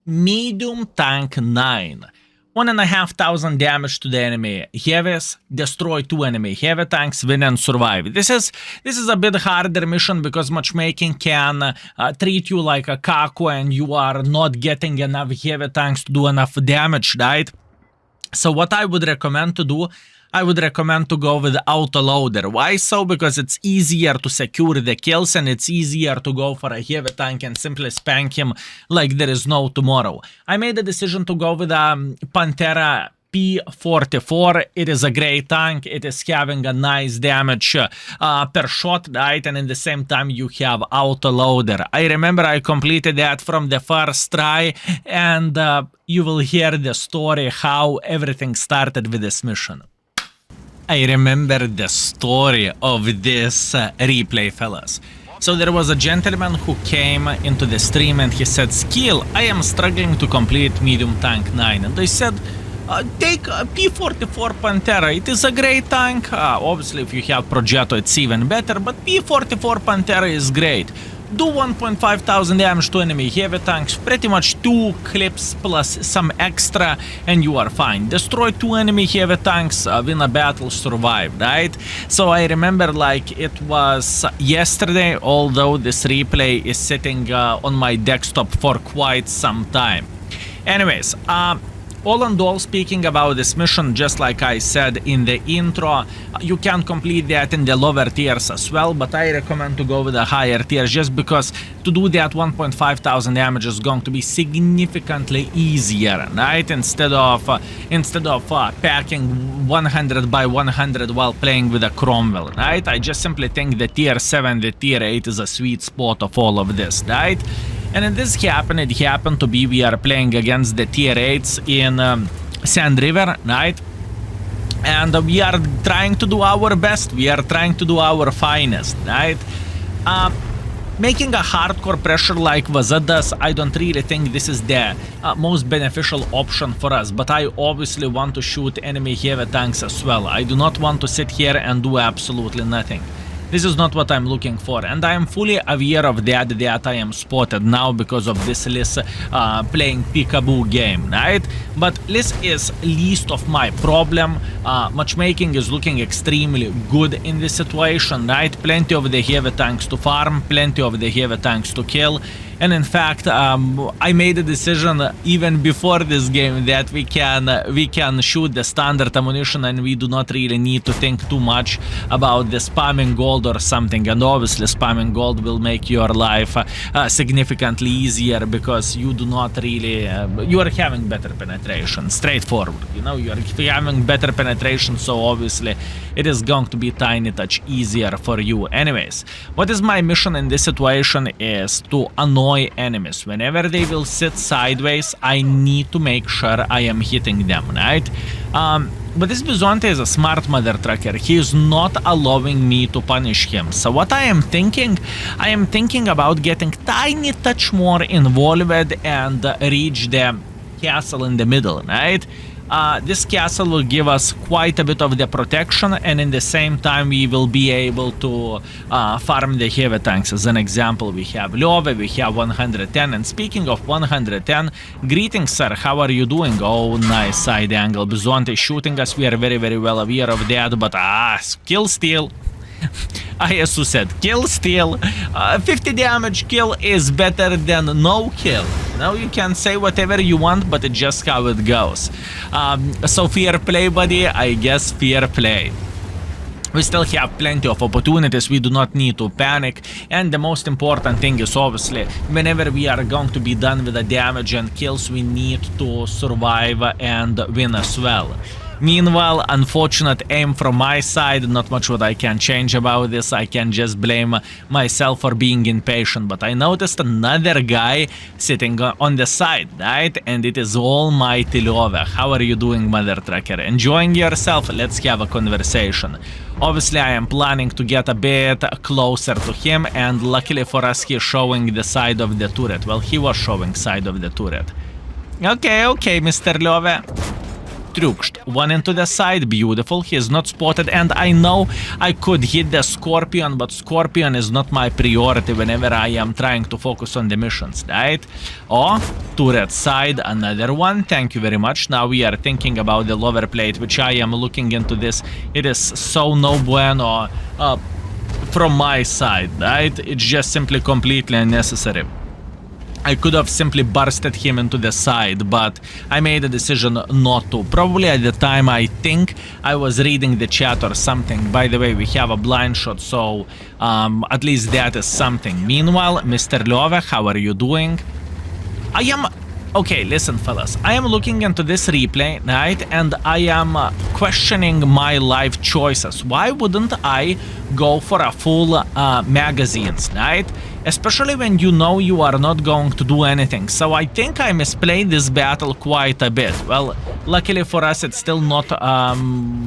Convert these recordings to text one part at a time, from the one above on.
medium tank 9. 1,500 damage to the enemy. Heavies, destroy 2 enemy heavy tanks, win and survive. This is a bit harder mission because matchmaking can treat you like a kaku and you are not getting enough heavy tanks to do enough damage, right? So what I would recommend to do, I would recommend to go with autoloader. Why so? Because it's easier to secure the kills and it's easier to go for a heavy tank and simply spank him like there is no tomorrow. I made the decision to go with a Pantera P44. It is a great tank. It is having a nice damage per shot, right? And in the same time you have autoloader. I remember I completed that from the first try, and you will hear the story how everything started with this mission. I remember the story of this replay, fellas. So there was a gentleman who came into the stream and he said, "Skill, I am struggling to complete medium tank 9. And I said, take a P44 Pantera. It is a great tank. Obviously, if you have Progetto, it's even better, but P44 Pantera is great. Do 1,500 damage to enemy heavy tanks, pretty much 2 clips plus some extra, and you are fine. Destroy 2 enemy heavy tanks, win a battle, survive, right?" So I remember like it was yesterday, although this replay is sitting on my desktop for quite some time. Anyways, all in all, speaking about this mission, just like I said in the intro, you can complete that in the lower tiers as well, but I recommend to go with the higher tiers just because to do that 1,500 damage is going to be significantly easier, right? Instead of packing 100 by 100 while playing with a Cromwell, right? I just simply think the tier 7, the tier 8 is a sweet spot of all of this, right? And in this happened, it happened to be we are playing against the tier 8s in Sand River, right? And we are trying to do our best, we are trying to do our finest, right? Making a hardcore pressure like Vazza does, I don't really think this is the most beneficial option for us, but I obviously want to shoot enemy heavy tanks as well. I do not want to sit here and do absolutely nothing. This is not what I'm looking for, and I am fully aware of that I am spotted now because of this list playing peekaboo game, right? But this is least of my problem. Matchmaking is looking extremely good in this situation, right? Plenty of the heavy tanks to farm, plenty of the heavy tanks to kill. And in fact, I made a decision even before this game that we can shoot the standard ammunition and we do not really need to think too much about the spamming gold or something. And obviously spamming gold will make your life significantly easier because you do not really, you are having better penetration, straightforward, you know, you are having better penetration, so obviously it is going to be tiny touch easier for you. Anyways, what is my mission in this situation is to annoy enemies. Whenever they will sit sideways, I need to make sure I am hitting them, right? But this Bizonte is a smart mother trucker. He is not allowing me to punish him. So what I am thinking about getting tiny touch more involved and reach the castle in the middle, right? This castle will give us quite a bit of the protection, and in the same time we will be able to farm the heavy tanks. As an example, we have Love, we have 110, and speaking of 110, greetings sir, how are you doing? Oh, nice side angle. Bizonte shooting us, we are very well aware of that, but kill steal. ISU said, kill steal. 50 damage kill is better than no kill. Now you can say whatever you want, but it's just how it goes. So fair play, buddy, I guess fair play. We still have plenty of opportunities, we do not need to panic, and the most important thing is obviously whenever we are going to be done with the damage and kills, we need to survive and win as well. Meanwhile, unfortunate aim from my side, not much what I can change about this, I can just blame myself for being impatient, but I noticed another guy sitting on the side, right? And it is almighty Love. How are you doing, mother trucker? Enjoying yourself? Let's have a conversation. Obviously, I am planning to get a bit closer to him, and luckily for us, he's showing the side of the turret. Well, he was showing side of the turret. Okay, Mr. Love. Trukst. One into the side, beautiful, he is not spotted, and I know I could hit the Scorpion, but Scorpion is not my priority whenever I am trying to focus on the missions, right? Oh, turret side, another one, thank you very much. Now we are thinking about the lower plate, which I am looking into this. It is so no bueno from my side, right? It's just simply completely unnecessary. I could have simply bursted him into the side, but I made a decision not to. Probably at the time I think I was reading the chat or something. By the way, we have a blind shot, so at least that is something. Meanwhile, Mr. Love, how are you doing? I am... Okay, listen, fellas. I am looking into this replay, right? And I am questioning my life choices. Why wouldn't I go for a full magazines, right? Especially when you know you are not going to do anything. So I think I misplayed this battle quite a bit. Well, luckily for us, it's still not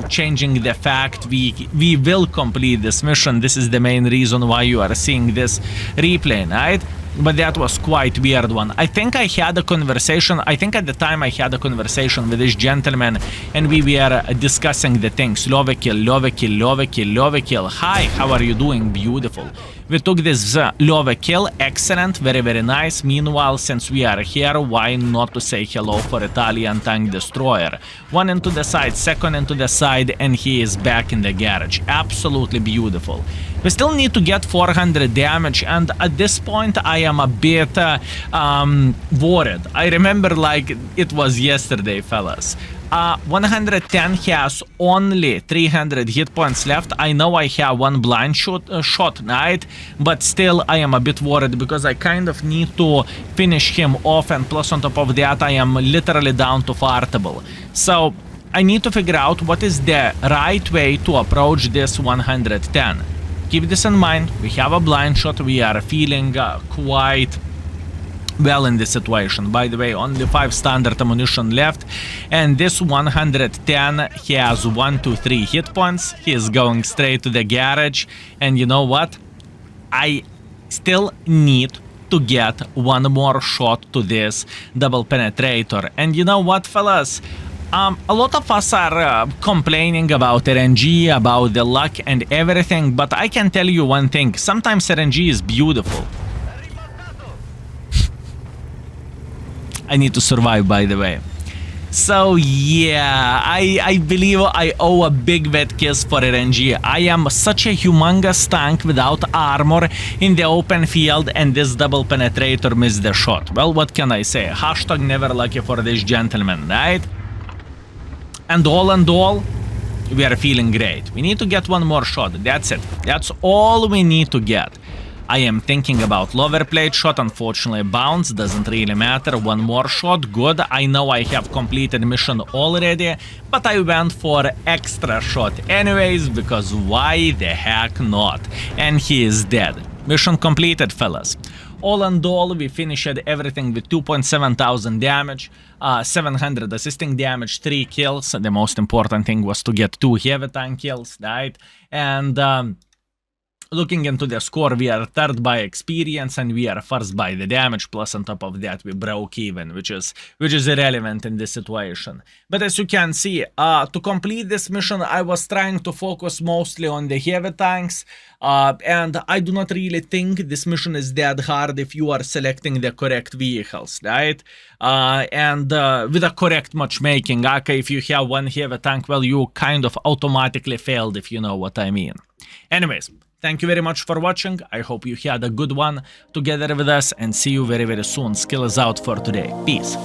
changing the fact we will complete this mission. This is the main reason why you are seeing this replay, right? But that was quite weird one. I think I had a conversation, I think at the time I had a conversation with this gentleman and we were discussing the things. Love kill, love kill, love kill, love kill. Hi, how are you doing? Beautiful. We took this love kill, excellent, very very nice. Meanwhile, since we are here, why not to say hello for Italian tank destroyer? One into the side, second into the side, and he is back in the garage. Absolutely beautiful. We still need to get 400 damage, and at this point I am a bit worried. I remember like it was yesterday, fellas. 110 has only 300 hit points left. I know I have one blind shot, right? But still I am a bit worried because I kind of need to finish him off, and plus on top of that I am literally down to fartable. So I need to figure out what is the right way to approach this 110. Keep this in mind, we have a blind shot, we are feeling quite well in this situation. By the way, only 5 standard ammunition left, and this 110 has 1, 2, 3 hit points. He is going straight to the garage, and you know what? I still need to get one more shot to this double penetrator. And you know what, fellas? A lot of us are complaining about RNG, about the luck and everything, but I can tell you one thing, sometimes RNG is beautiful. I need to survive, by the way. So yeah, I believe I owe a big wet kiss for RNG. I am such a humongous tank without armor in the open field, and this double penetrator missed the shot. Well, what can I say? Hashtag never lucky for this gentleman, right? And all, we are feeling great. We need to get one more shot. That's it. That's all we need to get. I am thinking about lower plate shot. Unfortunately, bounce doesn't really matter. One more shot, good. I know I have completed mission already, but I went for extra shot anyways, because why the heck not? And he is dead. Mission completed, fellas. All in all, we finished everything with 2.7 thousand damage, 700 assisting damage, 3 kills. The most important thing was to get 2 heavy tank kills, right? And looking into the score, we are third by experience and we are first by the damage, plus on top of that we broke even, which is irrelevant in this situation. But as you can see, to complete this mission I was trying to focus mostly on the heavy tanks, and I do not really think this mission is that hard if you are selecting the correct vehicles, right? And with a correct matchmaking, okay, if you have one heavy tank, well, you kind of automatically failed, if you know what I mean. Anyways, thank you very much for watching. I hope you had a good one together with us, and see you very, very soon. Skill is out for today. Peace.